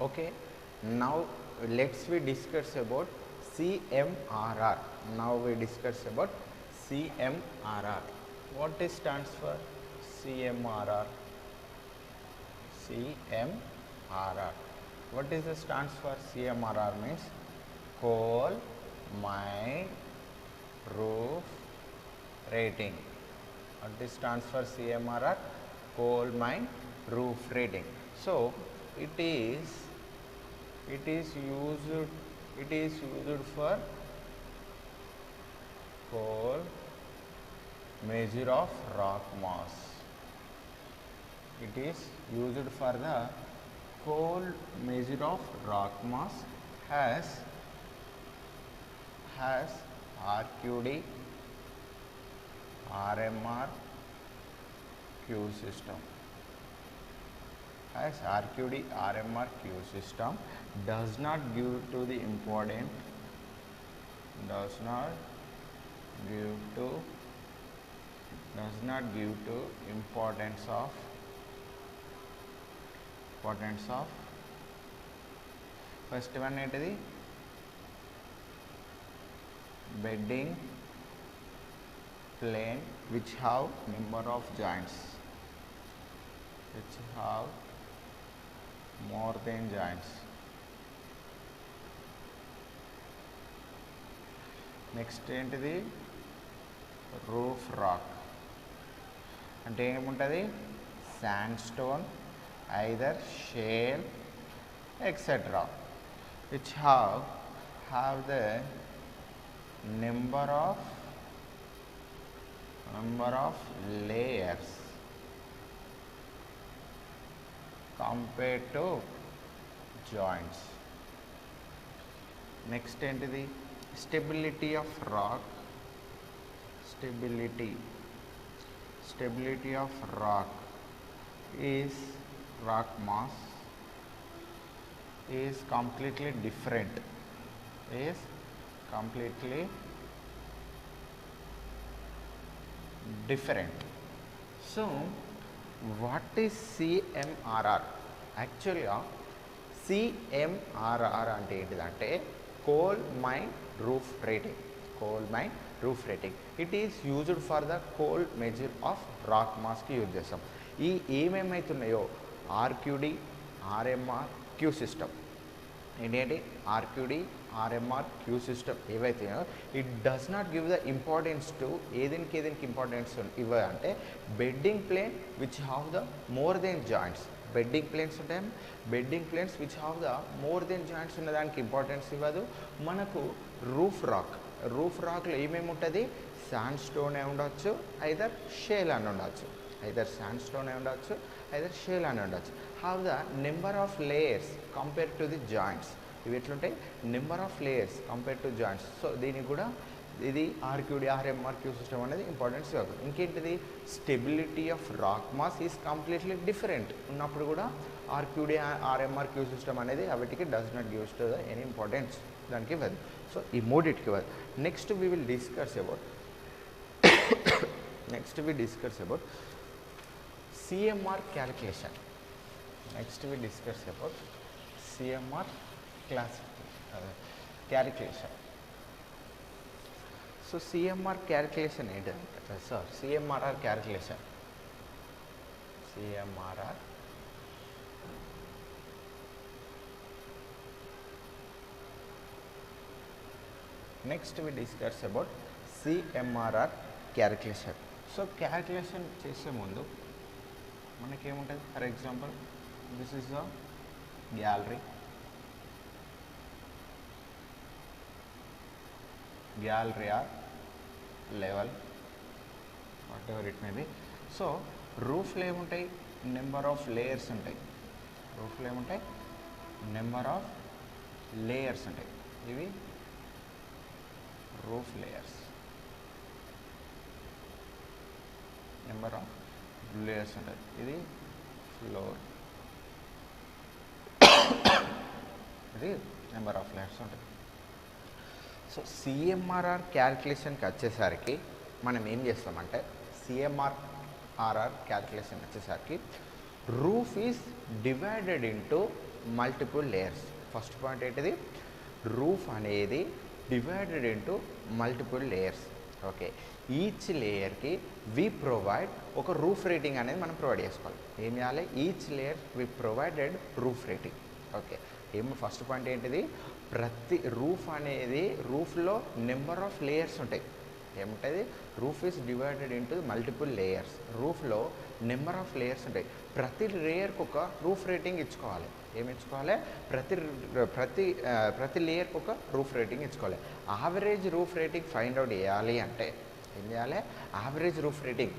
Okay, now let's we discuss about CMRR. Now we discuss about CMRR. What it stands for? CMRR. CMRR. What is the stands for? CMRR means coal mine roof rating. What this stands for? CMRR, coal mine roof rating. So it is used for coal measure of rock mass. It is used for the coal measure of rock mass has RQD, RMR, Q system. Has RQD, RMR, Q system, does not give to the important, does not give to importance of first one ఏంటిది bedding plane which have number of joints, which have more than joints. Next ఏంటిది roof rock అంటే ఏముంటుంది sand stone either shale etcetera which have the number of layers compared to joints. Next ఏంటిది stability of rock, stability of rock is rock mass is completely different, is completely different. So what is CMRR? Actually CMRR అంటే ఏంటిదంటే coal mine roof rating. Coal mine roof rating. It is used for the coal measure of rock mass కి use చేస్తాం. ఈ ఏమేమైతున్నాయో RQD, RMR, Q system ఏంటంటే RQD, RMR, Q system ఏవైతే it does not give the importance to ఏదైనా importance ఇవ్వంటే bedding plane which have the more than joints. Bedding planes ఉంటాయి, bedding planes which have the more than joints ఉన్న దానికి importance ఇవ్వదు. మనకు roof రాక్లో ఏమేమి ఉంటుంది శాండ్ స్టోన్ ఉండొచ్చు, ఐదర్ షేల్ అని ఉండొచ్చు, ఐదర్ శాండ్ స్టోన్ ఉండొచ్చు, ఐదర్ షేల్ అని ఉండొచ్చు. Have the number of layers compare to the joints. ఇవి ఎట్లుంటాయి number of layers compare to joints. So దీనికి కూడా ఇది RQD, RMR, Q సిస్టమ్ అనేది ఇంపార్టెన్స్ ఇవ్వదు. ఇంకేంటిది stability of rock mass is completely different ఉన్నప్పుడు కూడా RQD, RMR, Q సిస్టమ్ అనేది వాటికి does not gives to the any importance దానికి ఇవ్వదు. సో ఈ మూడిటికి ఇవ్వదు. Next we discuss about CMR calculation. Next we discuss about CMR calculation. So CMR calculation ఏంటంటే CMRR calculation. CMRR next we discuss about CMRR calculation. So calculation చేసే ముందు మనకేముంటుంది for example this is the gallery or level whatever it may be. So రూఫ్లో ఏముంటాయి number of layers ఉంటాయి, రూఫ్లో ఏముంటాయి number of layers ఉంటాయి. ఇవి roof layers, number of layers ఉంటుంది. ఇది ఫ్లోర్, ఇది నెంబర్ ఆఫ్ లేయర్స్ ఉంటుంది. సో CMRR క్యాల్కులేషన్కి వచ్చేసరికి మనం ఏం చేస్తామంటే CMRR క్యాల్కులేషన్ వచ్చేసరికి roof is divided into multiple layers. First point ఏంటిది, రూఫ్ అనేది divided into multiple layers. Okay, each లేయర్కి వి ప్రొవైడ్ ఒక రూఫ్ రేటింగ్ అనేది మనం ప్రొవైడ్ చేసుకోవాలి. ఏం చేయాలి, each layer we provided roof rating. Okay, first point ఏంటిది, ప్రతి రూఫ్ అనేది రూఫ్లో నెంబర్ ఆఫ్ లేయర్స్ ఉంటాయి. ఏముంటుంది, roof is divided into multiple layers. రూఫ్లో నెంబర్ ఆఫ్ లేయర్స్ ఉంటాయి. ప్రతి లేయర్కి ఒక రూఫ్ రేటింగ్ ఇచ్చుకోవాలి. ఏమి ఇచ్చుకోవాలి, ప్రతి లేయర్కి ఒక రూఫ్ రేటింగ్ ఇచ్చుకోవాలి. Average roof rating find out చేయాలి అంటే ఏం చేయాలి, average roof rating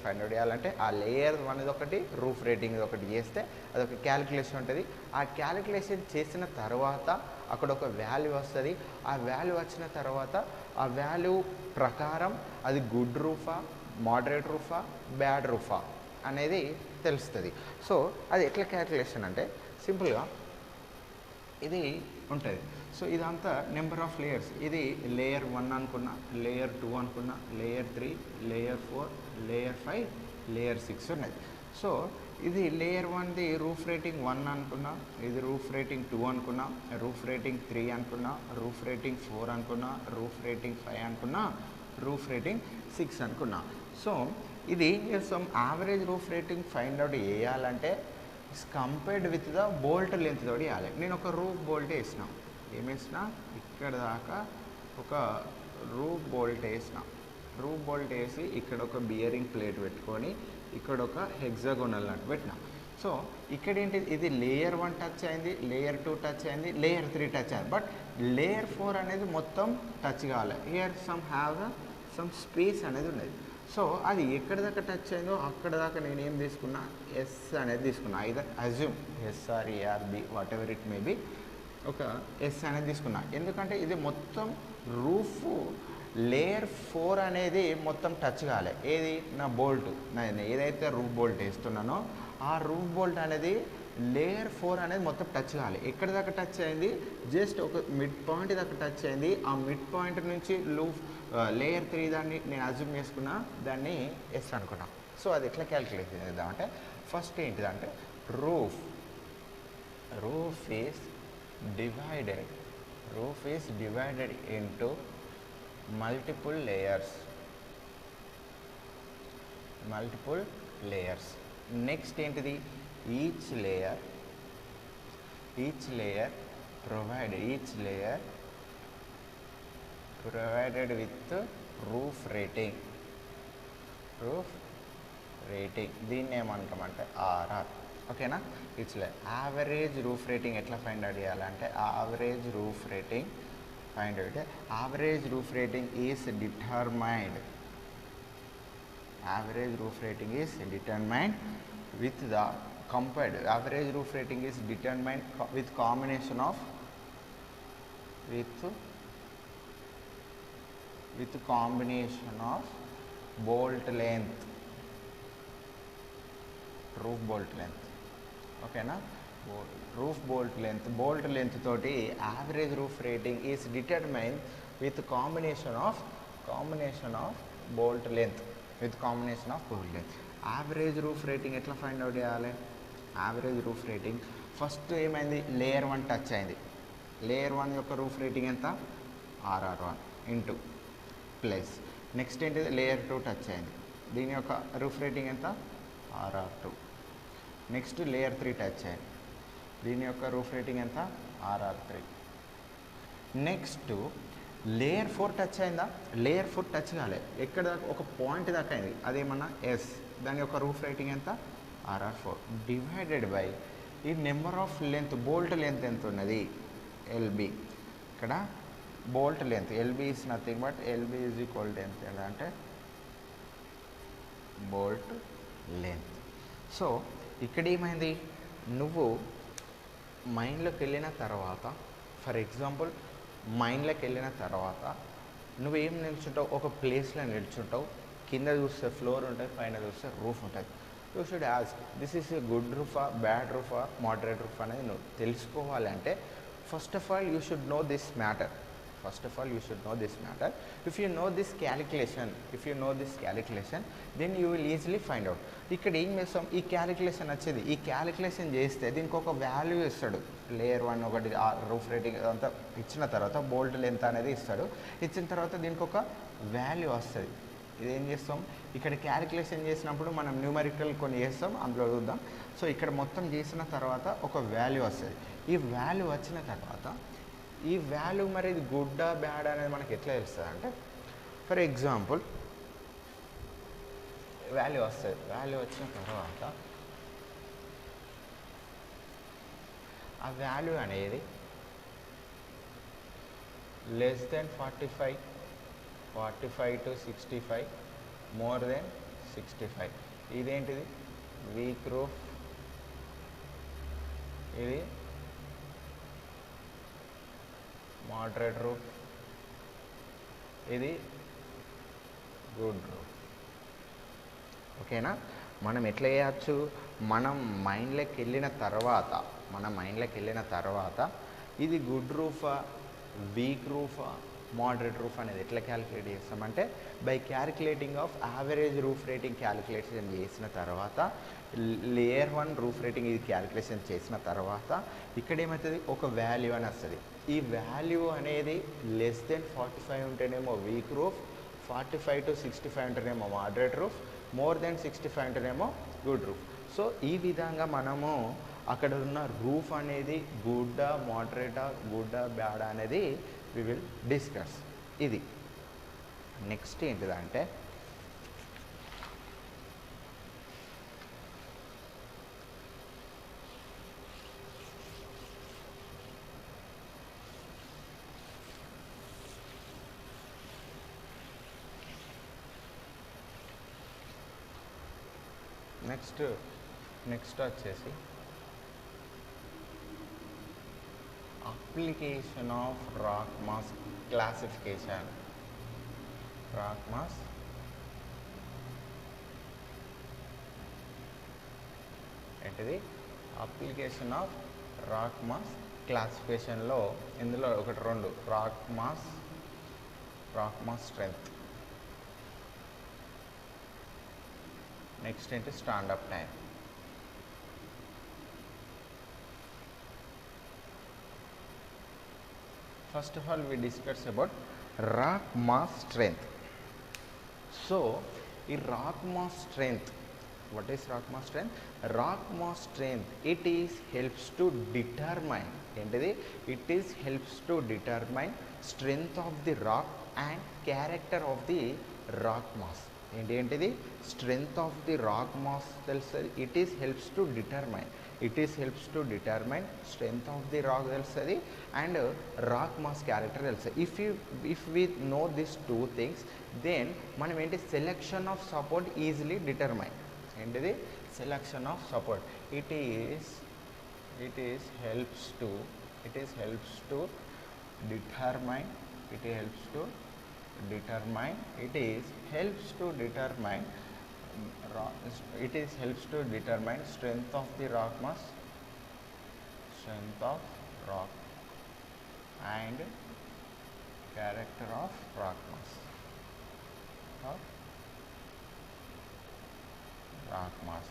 find out చేయాలంటే ఆ లేయర్ అనేది ఒకటి, రూఫ్ రేటింగ్ ఒకటి చేస్తే అదొక క్యాలిక్యులేషన్ ఉంటుంది. ఆ క్యాలిక్యులేషన్ చేసిన తర్వాత అక్కడ ఒక వాల్యూ వస్తుంది. ఆ వాల్యూ వచ్చిన తర్వాత ఆ వాల్యూ ప్రకారం అది గుడ్ రూఫా, మోడరేట్ రూఫా, బ్యాడ్ రూఫా అనేది తెలుస్తుంది. సో అది ఎట్లా క్యాలిక్యులేషన్ అంటే సింపుల్గా ఇది ఉంటుంది. సో ఇదంతా నెంబర్ ఆఫ్ లేయర్స్. ఇది లేయర్ 1 అనుకున్నా, లేయర్ 2 అనుకున్నా, లేయర్ 3, లేయర్ 4, లేయర్ 5, లేయర్ 6 ఉన్నది. సో ఇది లేయర్ 1ది రూఫ్ రేటింగ్ 1 అనుకున్నా, ఇది రూఫ్ రేటింగ్ 2 అనుకున్నా, రూఫ్ రేటింగ్ 3 అనుకున్నా, రూఫ్ రేటింగ్ 4 అనుకున్నా, రూఫ్ రేటింగ్ 5 అనుకున్నా, రూఫ్ రేటింగ్ 6 అనుకున్నా. సో ఇది ఏం చేస్తాం, average roof rating find out చేయాలంటే compared with the bolt length తోటి వేయాలి. నేను ఒక రూఫ్ బోల్ట్ వేసిన, ఏమేసిన ఇక్కడ దాకా ఒక రూఫ్ బోల్ట్ వేసి ఇక్కడ ఒక బియరింగ్ ప్లేట్ పెట్టుకొని ఇక్కడ ఒక హెక్సాగోనల్ నట్ పెట్టిన. సో ఇక్కడ ఏంటి, ఇది లేయర్ 1 టచ్ అయింది, లేయర్ 2 టచ్ అయింది, లేయర్ 3 టచ్ అయింది, బట్ లేయర్ 4 అనేది మొత్తం టచ్ కావాలి. హియర్ సమ్ స్పేస్ అనేది ఉన్నది. సో అది ఎక్కడ దాకా టచ్ అయిందో అక్కడ దాకా నేను ఏం తీసుకున్నా, ఎస్ అనేది తీసుకున్నా. Either assume S R A R B whatever it may be, ఒక ఎస్ అనేది తీసుకున్నా. ఎందుకంటే ఇది మొత్తం రూఫ్ లేయర్ 4 అనేది మొత్తం టచ్ కాలే. ఏది, నా బోల్ట్, నేను ఏదైతే రూఫ్ బోల్ట్ వేస్తున్నానో ఆ రూఫ్ బోల్ట్ అనేది లేయర్ 4 అనేది మొత్తం టచ్ కావాలి. ఎక్కడ దాకా టచ్ అయింది, జస్ట్ ఒక మిడ్ పాయింట్ దాకా టచ్ అయింది. ఆ మిడ్ పాయింట్ నుంచి లేయర్ 3 దాన్ని నేను అజ్యూమ్ చేసుకున్నా, దాన్ని ఎస్ అనుకున్నా. సో అది ఎట్లా క్యాలిక్యులేట్ చేద్దామంటే, ఫస్ట్ ఏంటిదంటే roof is divided into multiple layers. Next ఏంటిది, each layer provided with roof rating. దీన్ని ఏమంటామంటే ఆర్ఆర్. ఓకేనా, each layer. Average roof rating ఎట్లా ఫైండ్ అవుట్ చేయాలంటే, average roof rating is determined with the compared. Average roof rating is determined with combination of bolt length, roof bolt length. ఓకేనా, roof bolt length తోటి average roof rating is determine with combination of bolt length. Average roof rating ఎట్లా find out చేయాలి, average roof rating first ఏమైంది, layer 1 touch అయింది. Layer 1 యొక్క roof rating ఎంత, RR1 into plus. Next ఏంటిది, layer 2 touch అయింది, దీని యొక్క రూఫ్ రేటింగ్ ఎంత, RR2. నెక్స్ట్ లేయర్ 3 టచ్ అయింది, దీని యొక్క రూఫ్ రేటింగ్ ఎంత, RR3. నెక్స్ట్ లేయర్ 4 టచ్ అయిందా, లేయర్ 4 టచ్ కాలే, ఎక్కడ దాకా, ఒక పాయింట్ దాకా అయింది, అదేమన్నా ఎస్, దాని యొక్క రూఫ్ రేటింగ్ ఎంత, RR4 డివైడెడ్ బై ఈ number of length, bolt length ఎంత ఉన్నది, LB. ఇక్కడ bolt length LB is nothing but LB is equal to ఎంత అంటే బోల్ట్ లెంత్. సో ఇక్కడ ఏమైంది, నువ్వు మైండ్లోకి వెళ్ళిన తర్వాత, ఫర్ ఎగ్జాంపుల్ మైండ్లోకి వెళ్ళిన తర్వాత నువ్వేం నిల్చుంటావు, ఒక ప్లేస్లో నిల్చుంటావు, కింద చూస్తే ఫ్లోర్ ఉంటుంది, పైన చూస్తే రూఫ్ ఉంటుంది. You should ask this is a good రూఫా, బ్యాడ్ రూఫా, మోడరేట్ రూఫ్ అనేది నువ్వు తెలుసుకోవాలంటే first of all you should know this matter. First of all, you should know this matter. If you know this calculation, then you will easily find out. ఇక్కడ ఏం చేస్తాం, ఈ calculation వచ్చేది, ఈ క్యాలిక్యులేషన్ చేస్తే దీనికి ఒక వాల్యూ ఇస్తాడు. లేయర్ 1 ఒకటి రూఫ్ రేటింగ్ అంతా ఇచ్చిన తర్వాత బోల్ట్ లెంత్ అనేది ఇస్తాడు. ఇచ్చిన తర్వాత దీనికి ఒక వాల్యూ వస్తుంది. ఇదేం చేస్తాం, ఇక్కడ క్యాలిక్యులేషన్ చేసినప్పుడు మనం న్యూమరికల్ కొన్ని చేస్తాం, అందులో చూద్దాం. సో ఇక్కడ మొత్తం చేసిన తర్వాత ఒక వాల్యూ వస్తుంది. ఈ వాల్యూ వచ్చిన తర్వాత ఈ వాల్యూ మరి ఇది గుడ్డా బ్యాడ్ అనేది మనకి ఎట్లా తెలుస్తుంది అంటే, ఫర్ ఎగ్జాంపుల్ వాల్యూ వస్తుంది. వాల్యూ వచ్చిన తర్వాత ఆ వాల్యూ అనేది less than 45 to 65, more than 65. ఇదేంటిది వీక్ రూఫ్, ఇది మోడరేట్ రూఫ్, ఇది గుడ్ రూఫ్. ఓకేనా? మనం ఎట్లా చేయచ్చు, మనం మైండ్లోకి వెళ్ళిన తర్వాత ఇది గుడ్ రూఫా, వీక్ రూఫా, మోడరేట్ రూఫ్ అనేది ఎట్లా క్యాలిక్యులేట్ చేస్తామంటే, by calculating of average roof rating calculation చేసిన తర్వాత, లేయర్ 1 రూఫ్ రేటింగ్ ఇది క్యాలిక్యులేషన్ చేసిన తర్వాత ఇక్కడ ఏమవుతుంది, ఒక వాల్యూ అని వస్తుంది. ఈ వాల్యూ అనేది లెస్ దెన్ 45 ఉంటేనేమో వీక్ రూఫ్, 45 to 65 ఉంటేనేమో మోడరేట్ రూఫ్, మోర్ దెన్ 65 ఉంటేనేమో గుడ్ రూఫ్. సో ఈ విధంగా మనము అక్కడ ఉన్న రూఫ్ అనేది గుడ్డా, మోడరేటా, గుడ్డా, బ్యాడా అనేది వి విల్ డిస్కస్. ఇది నెక్స్ట్ ఏంటిదంటే, నెక్స్ట్ వచ్చేసి application of rock mass classification. Rock mass ఏంటిది, అప్లికేషన్ ఆఫ్ రాక్ మాస్ క్లాసిఫికేషన్లో ఇందులో ఒకటి 2 రాక్ మాస్ స్ట్రెంగ్త్. నెక్స్ట్ ఏంటి, stand up time. First of all, we discuss about rock mass strength. So, in rock mass strength, what is rock mass strength? Rock mass strength, it helps to determine strength of the rock and character of the rock mass. ఏంటిది, strength of the rock mass తెలుస్తుంది. it helps to determine strength of the rock తెలుస్తుంది and rock mass character తెలుస్తుంది. if we know these 2 things, then మనం ఏంటి, selection of support easily determine. ఏంటిది, selection of support, it helps to determine strength of the rock mass, and character of rock mass.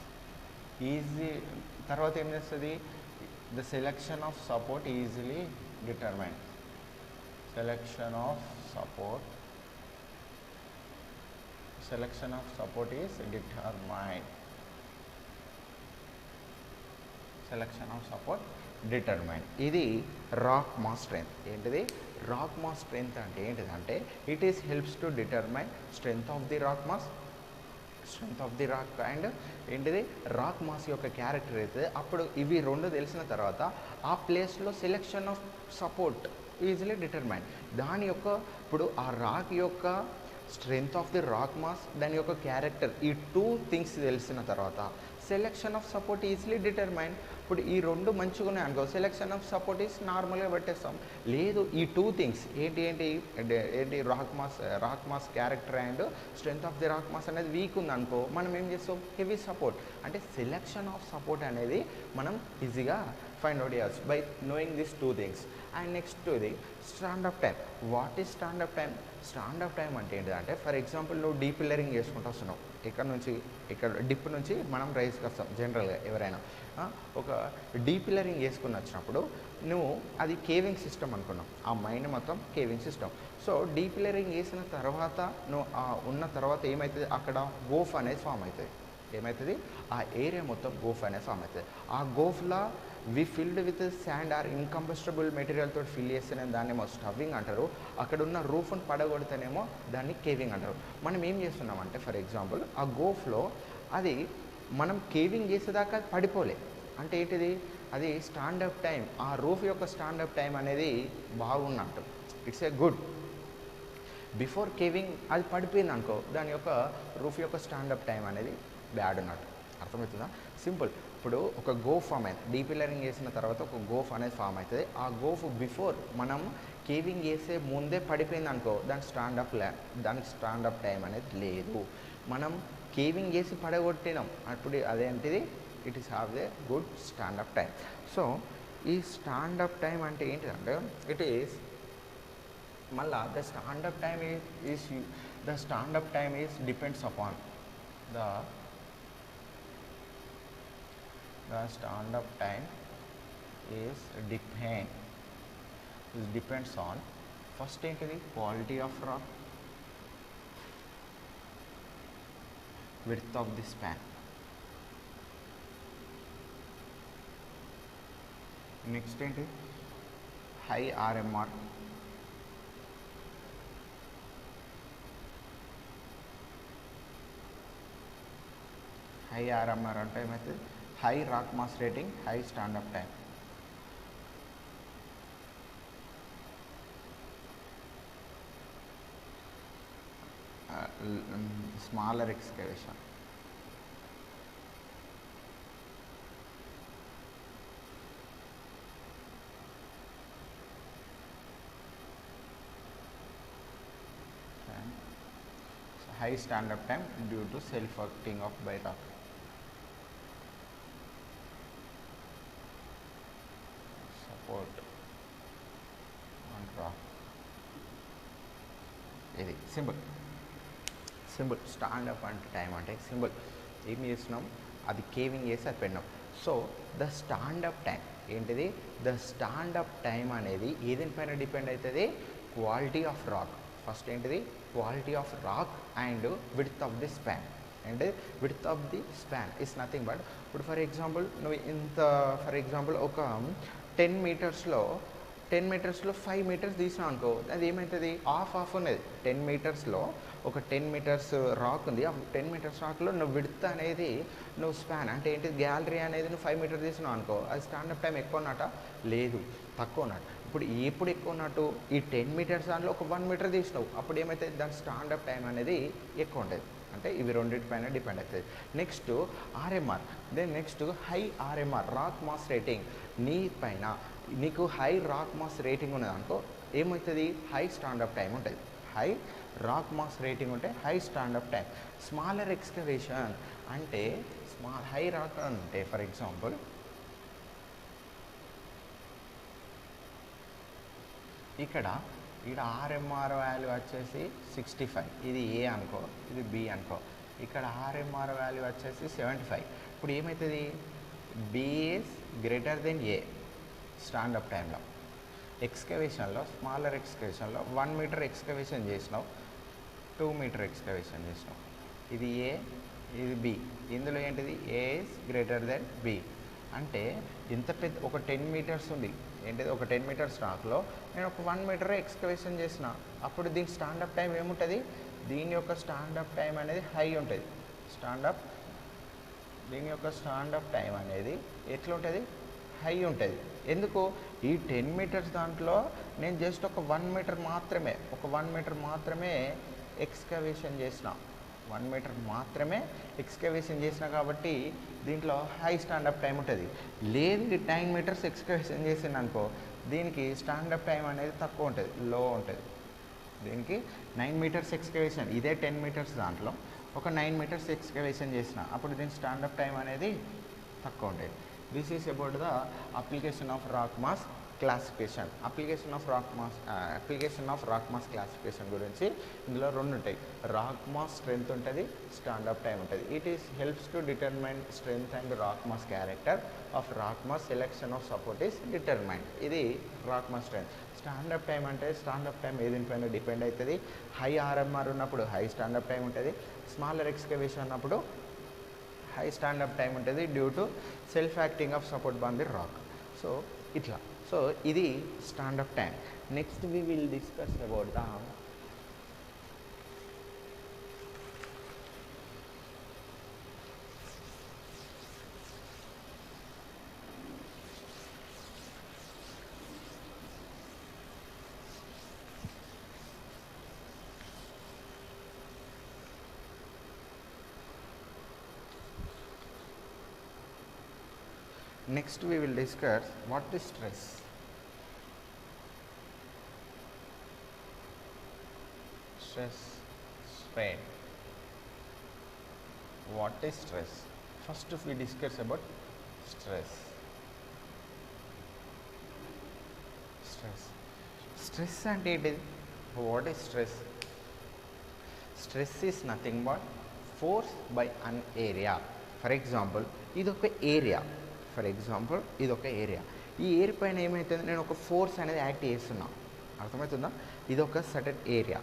Easy తర్వాత ఏం చేస్తుంది, the selection of support easily determined. Selection of support is determined. Selection of support determined. ఇది rock mass strength. ఏంటిది, rock mass strength అంటే ఏంటిదంటే, it helps to determine strength of the rock mass, and ఏంటిది, rock mass యొక్క character అయితే. అప్పుడు ఇవి 2 తెలిసిన తర్వాత ఆ ప్లేస్లో selection of support easily determine. దాని యొక్క ఇప్పుడు ఆ రాక్ యొక్క strength of the rock mass, దాని యొక్క క్యారెక్టర్, ఈ 2 థింగ్స్ తెలిసిన తర్వాత selection of support easily determine. ఇప్పుడు ఈ 2 మంచిగా ఉన్నాయి అనుకో, సెలెక్షన్ ఆఫ్ సపోర్ట్ ఈజ్ నార్మల్గా పెట్టేస్తాం. లేదు, ఈ 2 థింగ్స్ ఏంటి rock mass character and strength of the rock mass అనేది వీక్ ఉంది అనుకో, మనం ఏం చేస్తాం, హెవీ సపోర్ట్. అంటే సెలెక్షన్ ఆఫ్ సపోర్ట్ అనేది మనం ఈజీగా find out years by knowing these two things. And next to the stand up time. What is stand up time? Stand up time అంటే ఏంటంటే ఫర్ ఎగ్జాంపుల్ నువ్వు డీప్ పిల్లరింగ్ చేసుకుంటూ వస్తున్నావు, ఇక్కడ డిప్ నుంచి మనం రైస్కి వస్తాం జనరల్గా ఎవరైనా. ఒక డీప్ పిల్లరింగ్ చేసుకుని వచ్చినప్పుడు నువ్వు అది కేవింగ్ సిస్టమ్ అనుకున్నావు, ఆ మైండ్ మొత్తం కేవింగ్ సిస్టమ్. సో డీప్ పిల్లరింగ్ వేసిన తర్వాత నువ్వు ఉన్న తర్వాత ఏమవుతుంది, అక్కడ గోఫ్ అనేది ఫామ్ అవుతుంది. ఏమవుతుంది, ఆ ఏరియా మొత్తం గోఫ్ అనేది ఫామ్ అవుతుంది. ఆ గోఫ్లా we filled with sand or incombustible material తోటి ఫిల్ చేస్తేనే దాన్నేమో స్టవ్వింగ్ అంటారు. అక్కడ ఉన్న రూఫ్ని పడగొడితేనేమో దాన్ని కేవింగ్ అంటారు. మనం ఏం చేస్తున్నామంటే ఫర్ ఎగ్జాంపుల్ ఆ గోఫ్లో అది మనం కేవింగ్ చేసేదాకా పడిపోలే అంటే ఏంటిది, అది స్టాండప్ టైం, ఆ రూఫ్ యొక్క స్టాండప్ టైం అనేది బాగున్నట్టు, it's a good. Before caving అది పడిపోయింది అనుకో, దాని యొక్క రూఫ్ యొక్క స్టాండప్ టైం అనేది బ్యాడ్ ఉన్నట్టు. అర్థమవుతుందా? సింపుల్. ఇప్పుడు ఒక గోఫ్ ఫామ్ అవుతుంది, డీప్ పిల్లరింగ్ చేసిన తర్వాత ఒక గోఫ్ అనేది ఫామ్ అవుతుంది. ఆ గోఫ్ బిఫోర్ మనం కేవింగ్ చేసే ముందే పడిపోయింది అనుకో, దానికి స్టాండప్ టైం అనేది లేదు. మనం కేవింగ్ చేసి పడగొట్టినాం అప్పుడు అదేంటిది, it is have the good stand up time. So ఈ స్టాండప్ టైం అంటే ఏంటిదంటే ఇట్ ఈస్ మళ్ళా the stand up time is depends upon the stand-up time depends on first ఏంటిది, quality of rock, width of the span, next ఏంటి, high RMR, అంటే ఏమవుతుంది, high rock mass rating, high stand up time. Smaller excavation, high stand-up time due to self-working of by rock. Support on rock. ఇది simple stand up అంటే time అంటే simple. ఏం చేస్తున్నాం, అది caving చేసి అది పెట్టినాం. సో ద స్టాండప్ టైం ఏంటిది, ద స్టాండప్ టైం అనేది ఏదేనిపైన డిపెండ్ అవుతుంది, క్వాలిటీ ఆఫ్ రాక్. ఫస్ట్ ఏంటిది, quality of rock and width of the span. And width of the span is nothing but, ఇప్పుడు ఫర్ ఎగ్జాంపుల్ ఒక 10 మీటర్స్లో 5 metres తీసినాం అనుకో, అది ఏమవుతుంది, హాఫ్ ఉన్నది. 10 మీటర్స్లో ఒక 10 మీటర్స్ రాక్ ఉంది, ఆ 10 మీటర్స్ రాక్లో నువ్వు విడ్త్ అనేది నువ్వు స్పాన్ అంటే ఏంటి, గ్యాలరీ అనేది నువ్వు 5 మీటర్స్ తీసినావు అనుకో, అది స్టాండప్ టైం ఎక్కువ ఉన్నట, లేదు తక్కువ ఉన్నట్టు. ఇప్పుడు ఎప్పుడు ఎక్కువ ఉన్నట్టు, ఈ 10 మీటర్స్ దాంట్లో ఒక 1 మీటర్ తీసినావు, అప్పుడు ఏమవుతుంది, దాని స్టాండప్ టైం అనేది ఎక్కువ ఉంటుంది. అంటే ఇవి రెండింటిపైన డిపెండ్ అవుతుంది. Next R M R, then next high R M R, rock mass rating. నీకు హై రాక్ మాస్ రేటింగ్ ఉన్నది అనుకో, ఏమవుతుంది, హై స్టాండప్ టైం ఉంటుంది. హై రాక్ మాస్ రేటింగ్ ఉంటే high stand up time. Smaller excavation అంటే హై రాక్ అంటే ఫర్ ఎగ్జాంపుల్ ఇక్కడ ఆర్ఎంఆర్ వాల్యూ వచ్చేసి 65, ఇది ఏ అనుకో, ఇది బి అనుకో. ఇక్కడ ఆర్ఎంఆర్ వాల్యూ వచ్చేసి 75. ఇప్పుడు ఏమవుతుంది, B is greater than A stand up టైంలో. ఎక్స్కవేషన్లో స్మాలర్ ఎక్స్కవేషన్లో 1 మీటర్ ఎక్స్కవేషన్ చేసినావు, 2 మీటర్ ఎక్స్కవేషన్ చేసినావు. ఇది ఏ, ఇది బి. ఇందులో ఏంటిది, ఏ ఈజ్ గ్రేటర్ దెన్ బి. అంటే ఇంత పెద్ద ఒక 10 మీటర్స్ ఉంది, ఏంటిది ఒక 10 మీటర్స్ రాక్లో నేను ఒక 1 మీటర్ ఎక్స్కవేషన్ చేసిన, అప్పుడు దీని స్టాండప్ టైం ఏముంటుంది, దీని యొక్క స్టాండప్ టైం అనేది హై ఉంటుంది. దీని యొక్క స్టాండప్ టైం అనేది ఎట్లుంటుంది, హై ఉంటుంది. ఎందుకు, ఈ 10 మీటర్స్ దాంట్లో నేను జస్ట్ ఒక 1 మీటర్ మాత్రమే ఎక్స్కవేషన్ చేసిన, 1 మీటర్ మాత్రమే ఎక్స్కవేషన్ చేసిన కాబట్టి దీంట్లో హై స్టాండప్ టైం ఉంటుంది. లేదు 9 మీటర్స్ ఎక్స్కవేషన్ చేసింది అనుకో, దీనికి స్టాండప్ టైం అనేది తక్కువ ఉంటుంది, లో ఉంటుంది. దీనికి 9 మీటర్స్ ఎక్స్కవేషన్, ఇదే 10 మీటర్స్ దాంట్లో ఒక 9 మీటర్స్ ఎక్స్కవేషన్ చేసిన, అప్పుడు దీని స్టాండప్ టైం అనేది తక్కువ ఉంటుంది. This is about the application of rock mass classification. Application of rock mass classification గురించి ఇందులో రెండు ఉంటాయి. రాక్ మాస్ స్ట్రెంత్ ఉంటుంది, స్టాండప్ టైం ఉంటుంది. It is helps to determine strength and rock mass character of rock mass. Selection of support is determine. ఇది rock mass strength. Stand up time అంటే stand up time ఏదిపైన depend అవుతుంది. High RMR ఉన్నప్పుడు high stand up time ఉంటుంది, smaller excavation ఉన్నప్పుడు high stand up time ఉంటుంది due to self acting of support on the rock. So ఇట్లా. So ఇది stand up time. Next we will discuss about the next we will discuss what is stress. Stress, strain. What is stress? First we discuss about stress. Stress and what is stress? Stress is nothing but force by an area. For example, ఇది ఒక area. ఈ area పైన ఏమవుతుంది, నేను ఒక force అనేది act చేస్తున్నా. అర్థమవుతుందా? ఇది ఒక సర్టన్ ఏరియా.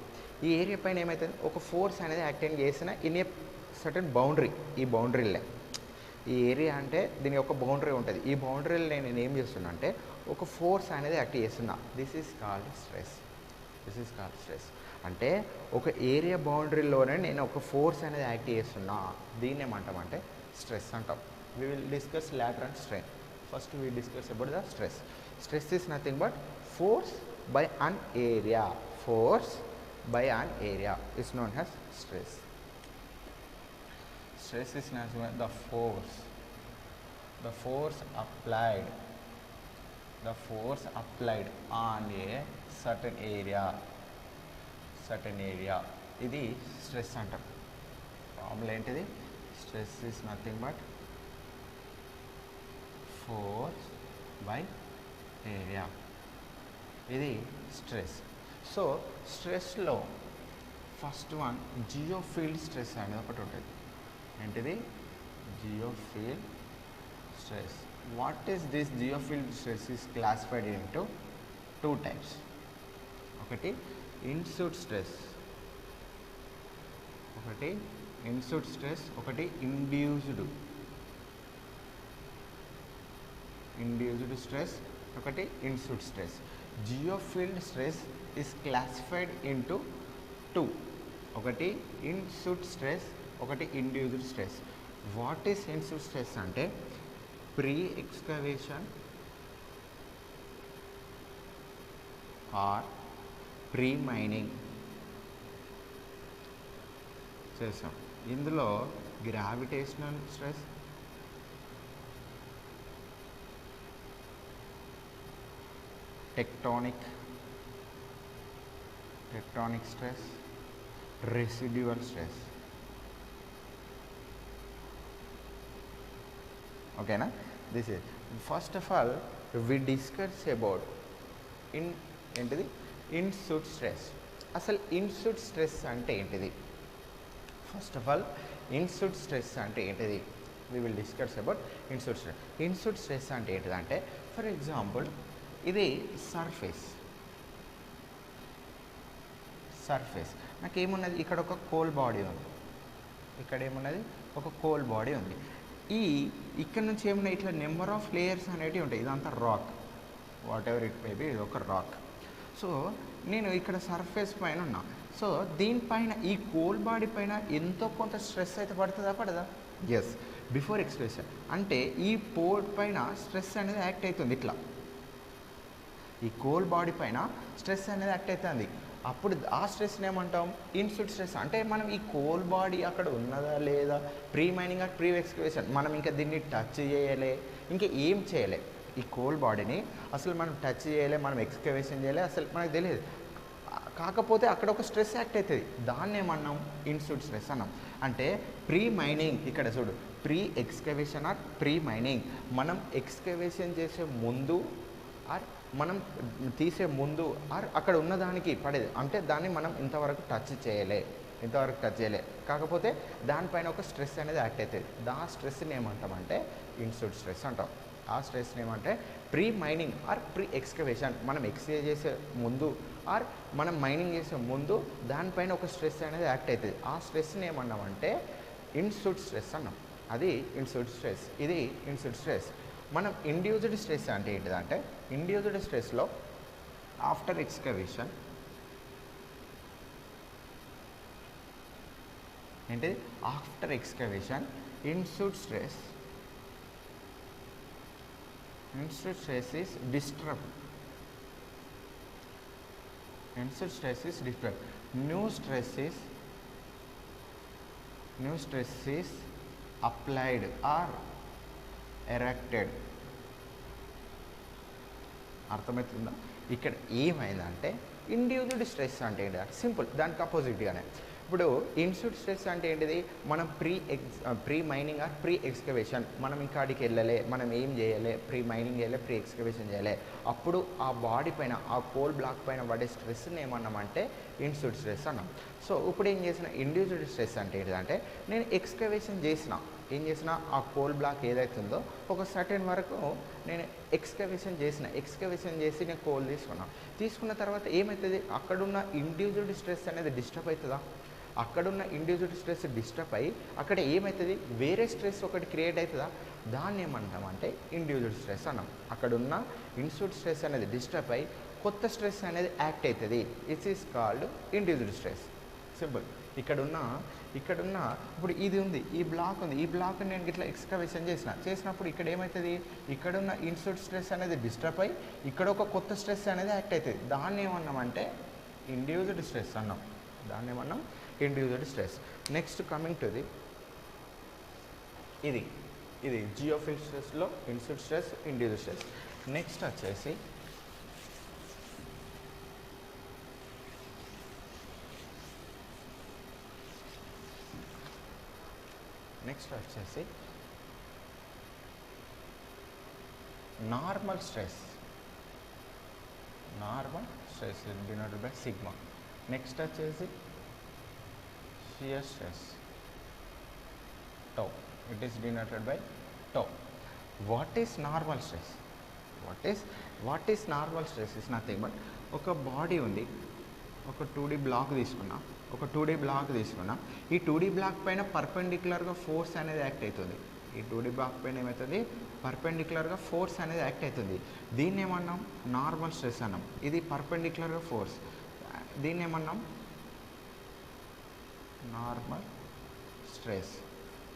ఈ ఏరియా పైన ఏమవుతుంది, ఒక ఫోర్స్ అనేది యాక్ట్ చేసిన ఇన్ ఏ సర్టన్ బౌండరీ. ఈ బౌండరీలే ఈ ఏరియా అంటే దీని ఒక బౌండరీ ఉంటుంది. ఈ బౌండరీలో నేను ఏం చేస్తున్నా అంటే ఒక ఫోర్స్ అనేది యాక్ట్ చేస్తున్నా. This is called stress. అంటే ఒక ఏరియా బౌండరీలోనే నేను ఒక ఫోర్స్ అనేది యాక్ట్ చేస్తున్నా. దీన్ని ఏమంటామంటే స్ట్రెస్ అంటాం. We will discuss later and strain. First we discuss about the stress. Stress is nothing but force by an area. Is known as stress. Stress is nothing but the force applied on a certain area. ఇది stress అంటాం. Formula ఏంటిది? Stress is nothing but force by area. ఇది stress. So స్ట్రెస్లో first one geofield stress అనేది ఒకటి ఉంటుంది. ఏంటిది? Geofield stress. What is this geofield stress is classified into two types. ఒకటి ఇన్సూట్ స్ట్రెస్, ఒకటి ఇండ్యూస్డ్ స్ట్రెస్, ఒకటి in situ stress. Geofield stress is classified into two. ఒకటి ఇన్సూట్ స్ట్రెస్, ఒకటి induced stress. What is in situ stress అంటే pre excavation or pre mining చేసాం. ఇందులో gravitational stress, tectonic stress, residual stress. ఓకేనా? This is first of all we discuss about ఏంటిది in situ stress. అసలు in situ stress అంటే ఏంటిది? First of all in situ stress అంటే ఏంటిది? We will discuss about in situ stress. In situ stress అంటే ఏంటిదంటే, for example ఇది సర్ఫేస్. నాకేమున్నది, ఇక్కడ ఒక కోల్ బాడీ ఉంది, ఇక్కడ ఏమున్నది, ఒక కోల్ బాడీ ఉంది. ఇక్కడ నుంచి ఏమున్నాయి, ఇట్లా నెంబర్ ఆఫ్ లేయర్స్ అనేటివి ఉంటాయి. ఇదంతా rock, what ever it may B, ఇది ఒక రాక్. సో నేను ఇక్కడ సర్ఫేస్ పైన ఉన్నా. సో దీనిపైన ఈ కోల్ బాడీ పైన ఎంతో కొంత స్ట్రెస్ అయితే పడదా? ఎస్. బిఫోర్ ఎక్స్ప్రెషన్ అంటే ఈ పోర్ట్ పైన స్ట్రెస్ అనేది యాక్ట్ అవుతుంది. ఇట్లా ఈ కోల్ బాడీ పైన స్ట్రెస్ అనేది యాక్ట్ అవుతుంది. అప్పుడు ఆ స్ట్రెస్ని ఏమంటాం? In situ stress. అంటే మనం ఈ కోల్ బాడీ అక్కడ ఉన్నదా లేదా, pre mining or pre excavation, మనం ఇంకా దీన్ని టచ్ చేయలే, ఇంకా ఏం చేయలే. ఈ కోల్ బాడీని అసలు మనం టచ్ చేయలే, మనం ఎక్స్కవేషన్ చేయలే, అసలు మనకు తెలియదు. కాకపోతే అక్కడ ఒక స్ట్రెస్ యాక్ట్ అవుతుంది, దాన్ని ఏమన్నాం? ఇన్సూట్ స్ట్రెస్ అన్నాం. అంటే ప్రీ మైనింగ్, ఇక్కడ చూడు, pre excavation or pre mining. మనం ఎక్స్కవేషన్ చేసే ముందు ఆర్ మనం తీసే ముందు ఆర్ అక్కడ ఉన్నదానికి పడేది అంటే దాన్ని మనం ఇంతవరకు టచ్ చేయలే, కాకపోతే దానిపైన ఒక స్ట్రెస్ అనేది యాక్ట్ అవుతుంది. ఆ స్ట్రెస్ని ఏమంటామంటే ఇన్స్టిట్యూట్ స్ట్రెస్ అంటాం. ఆ స్ట్రెస్ని ఏమంటే pre mining or pre excavation, మనం ఎక్స్కే చేసే ముందు ఆర్ మనం మైనింగ్ చేసే ముందు దానిపైన ఒక స్ట్రెస్ అనేది యాక్ట్ అవుతుంది. ఆ స్ట్రెస్ని ఏమన్నామంటే ఇన్స్టిట్యూట్ స్ట్రెస్ అన్నాం. అది ఇన్స్టిట్యూట్ స్ట్రెస్, ఇది ఇన్స్టిట్యూట్ స్ట్రెస్. మనం ఇండ్యూస్డ్ స్ట్రెస్ అంటే ఏంటిదంటే ఇండ్యూస్డ్ స్ట్రెస్లో ఆఫ్టర్ ఎక్స్కవేషన్ ఏంటి, after excavation institute stress is disturbed. Institute stress is disturbed. New stress is applied or erected. అర్థమవుతుందా? ఇక్కడ ఏమైందంటే ఇండ్యూస్డ్ స్ట్రెస్ అంటే ఏంటి, సింపుల్, దానికి అపోజిట్గానే. ఇప్పుడు ఇన్స్టిట్యూట్ స్ట్రెస్ అంటే ఏంటిది, మనం pre mining or pre excavation, మనం ఇంకాడికి వెళ్ళలే, మనం ఏం చేయలే, ప్రీ మైనింగ్ చేయలే, ప్రీ ఎక్స్కవేషన్ చేయలే, అప్పుడు ఆ బాడీ పైన ఆ కోల్ బ్లాక్ పైన పడే స్ట్రెస్ని ఏమన్నామంటే ఇన్స్టిట్యూట్ స్ట్రెస్ అన్నాం. సో ఇప్పుడు ఏం చేసిన ఇండ్యూస్డ్ స్ట్రెస్ అంటే ఏంటిదంటే నేను ఎక్స్కవేషన్ ఏం చేసిన ఆ కోల్ బ్లాక్ ఏదైతుందో ఒక సర్టెన్ వరకు నేను ఎక్స్కవేషన్ చేసి నేను కోల్ తీసుకున్న తర్వాత ఏమవుతుంది, అక్కడున్న ఇండ్యూస్డ్ స్ట్రెస్ అనేది డిస్టర్బ్ అవుతుందా, అక్కడున్న ఇండ్యూస్డ్ స్ట్రెస్ డిస్టర్బ్ అయ్యి అక్కడ ఏమవుతుంది వేరే స్ట్రెస్ ఒకటి క్రియేట్ అవుతుందా, దాన్ని ఏమంటామంటే ఇండ్యూస్డ్ స్ట్రెస్ అన్నాం. అక్కడున్న ఇన్స్టిట్యూట్ స్ట్రెస్ అనేది డిస్టర్బ్ అయ్యి కొత్త స్ట్రెస్ అనేది యాక్ట్ అవుతుంది. It's is called induced stress. Simple. ఇక్కడున్న ఇప్పుడు ఇది ఉంది, ఈ బ్లాక్ ఉంది, ఈ బ్లాక్ నేను ఇట్లా ఎక్స్కవేషన్ చేసినప్పుడు ఇక్కడ ఏమవుతుంది, ఇక్కడున్న ఇన్స్టిట్యూట్ స్ట్రెస్ అనేది డిస్టర్బ్ అయ్యి ఇక్కడ ఒక కొత్త స్ట్రెస్ అనేది యాక్ట్ అవుతుంది. దాన్ని ఏమన్నామంటే ఇండ్యూస్డ్ స్ట్రెస్ అన్నాం. దాన్ని ఏమన్నాం induced stress. Next coming to ఇది జియోఫిల్ స్ట్రెస్లో institute stress, induced stress. Next వచ్చేసి normal stress denoted by sigma. Next వచ్చేసి shear stress tau, it is denoted by tau. What is normal stress? Is nothing but ఒక body ఉంది, ఒక 2D black తీసుకున్నా, ఈ 2D black పైన పర్పెండిక్యులర్గా force అనేది act అవుతుంది. ఈ 2D బ్లాక్ పైన ఏమవుతుంది, పర్పెండిక్యులర్గా ఫోర్స్ అనేది యాక్ట్ అవుతుంది. దీన్ని ఏమన్నాం నార్మల్ స్ట్రెస్ అన్నాం. ఇది పర్పెండిక్యులర్గా ఫోర్స్, దీన్ని ఏమన్నాం normal stress.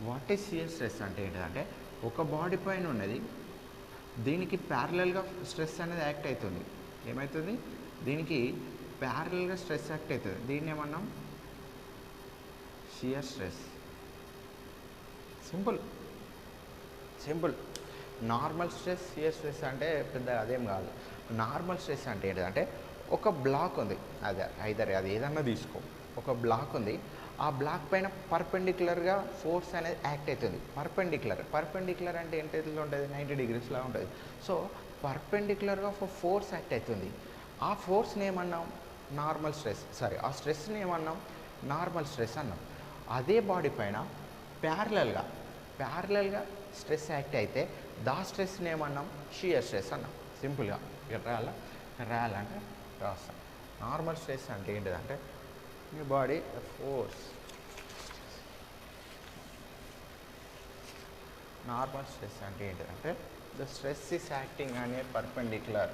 What is shear stress అంటే ఏంటంటే ఒక బాడీ పైన ఉన్నది, దీనికి ప్యారలల్గా స్ట్రెస్ అనేది యాక్ట్ అవుతుంది. ఏమవుతుంది, దీనికి ప్యారలల్గా స్ట్రెస్ యాక్ట్ అవుతుంది. దీన్ని ఏమన్నాం shear stress. Simple. Normal stress, shear stress అంటే పెద్ద అదేం కాదు. నార్మల్ స్ట్రెస్ అంటే ఏంటంటే ఒక బ్లాక్ ఉంది, అది ఏదన్నా తీసుకో, ఒక బ్లాక్ ఉంది, ఆ బ్లాక్ పైన పర్పెండిక్యులర్గా ఫోర్స్ అనేది యాక్ట్ అవుతుంది. పర్పెండిక్యులర్ అంటే ఏంటి ఉంటుంది, 90 degreesలా ఉంటుంది. సో పర్పెండిక్యులర్గా ఫోర్స్ యాక్ట్ అవుతుంది. ఆ ఫోర్స్ని ఏమన్నాం నార్మల్ స్ట్రెస్, ఆ స్ట్రెస్ని ఏమన్నాం నార్మల్ స్ట్రెస్ అన్నాం. అదే బాడీ పైన ప్యారలల్గా స్ట్రెస్ యాక్ట్ అయితే దా స్ట్రెస్ని ఏమన్నాం షియర్ స్ట్రెస్ అన్నాం. సింపుల్గా ఇక్కడ రాయాలంటే రాస్తాం. నార్మల్ స్ట్రెస్ అంటే ఏంటిదంటే మీ బాడీ ఫోర్స్. నార్మల్ స్ట్రెస్ అంటే ఏంటిదంటే the stress is acting on a perpendicular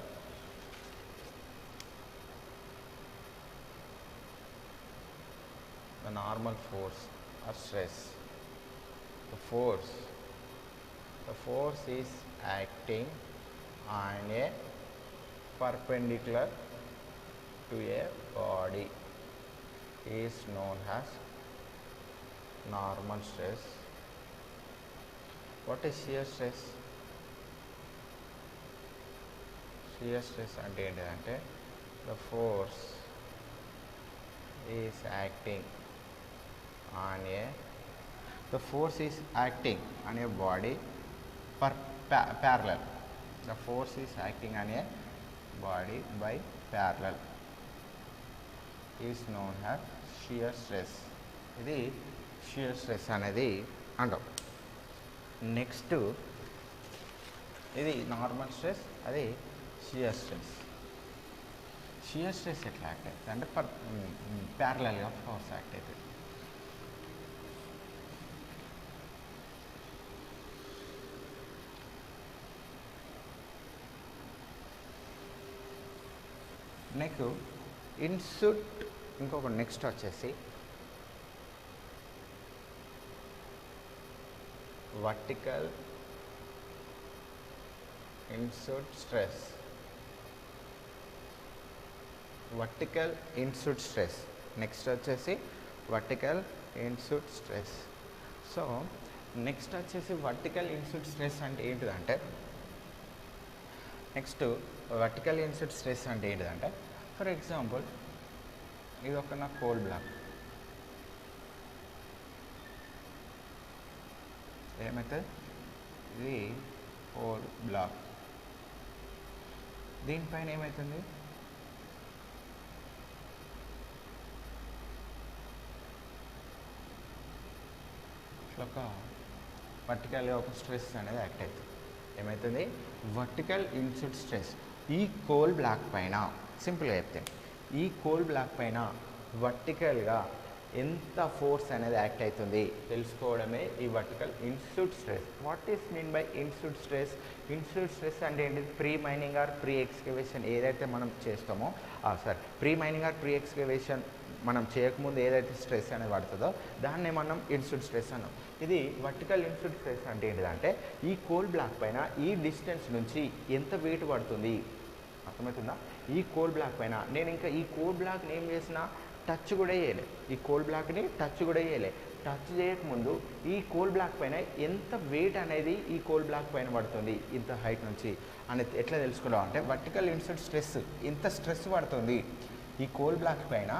the normal force or stress. The force is acting on a perpendicular to a body is known as normal stress. What is shear stress? Shear stress అంటే ఏంటంటే the force is acting on a the force is acting on a body parallel. The force is acting on a body by parallel is known as shear stress. ఇది shear stress అనేది అంటాం. Next ఇది normal stress, అది shear stress. Shear stress ఎట్లా act అవుతుంది అంటే ప్యారలల్గా force act అవుతుంది. నెక్స్ట్ ఇన్సుట్ ఇంకొక నెక్స్ట్ వచ్చేసి vertical in situ stress. Vertical in situ stress next వచ్చేసి vertical in situ stress. So next వచ్చేసి వర్టికల్ ఇన్సుట్ స్ట్రెస్ అంటే ఏంటిదంటే వర్టికల్ ఇన్సుట్ స్ట్రెస్ అంటే ఏంటిదంటే ఫర్ ఎగ్జాంపుల్ ఇది ఒక నా కోల్ బ్లాక్, ఏమవుతుంది ఇది కోల్ బ్లాక్, దీనిపైన ఏమవుతుంది ఒక వర్టికల్గా ఒక స్ట్రెస్ అనేది యాక్ట్ అవుతుంది. ఏమవుతుంది వర్టికల్ ఇన్సుట్ స్ట్రెస్. ఈ కోల్ బ్లాక్ పైన సింపుల్గా చెప్తే ఈ కోల్ బ్లాక్ పైన వర్టికల్గా ఎంత ఫోర్స్ అనేది యాక్ట్ అవుతుంది తెలుసుకోవడమే ఈ vertical in situ stress. What is mean by in situ stress? In situ stress అంటే ఏంటి? Pre mining or pre excavation ఏదైతే మనం చేస్తామో pre mining or pre excavation మనం చేయకముందు ఏదైతే స్ట్రెస్ అనేది పడుతుందో దాన్నే మనం ఇన్సుట్ స్ట్రెస్ అన్నాం. ఇది వర్టికల్ ఇన్సుట్ స్ట్రెస్ అంటే ఏంటిదంటే ఈ కోల్ బ్లాక్ పైన ఈ డిస్టెన్స్ నుంచి ఎంత వెయిట్ పడుతుంది అర్థమవుతుందా? ఈ కోల్ బ్లాక్ పైన నేను ఇంకా ఈ కోల్ బ్లాక్ని ఏం చేసినా టచ్ కూడా చేయలే, ఈ కోల్ బ్లాక్ని టచ్ కూడా చేయలే. టచ్ చేయకముందు ఈ కోల్ బ్లాక్ పైన ఎంత వెయిట్ అనేది ఈ కోల్ బ్లాక్ పైన పడుతుంది ఇంత హైట్ నుంచి అనేది ఎట్లా తెలుసుకున్నాం అంటే వర్టికల్ ఇన్సుట్ స్ట్రెస్ ఎంత స్ట్రెస్ పడుతుంది ఈ కోల్ బ్లాక్ పైన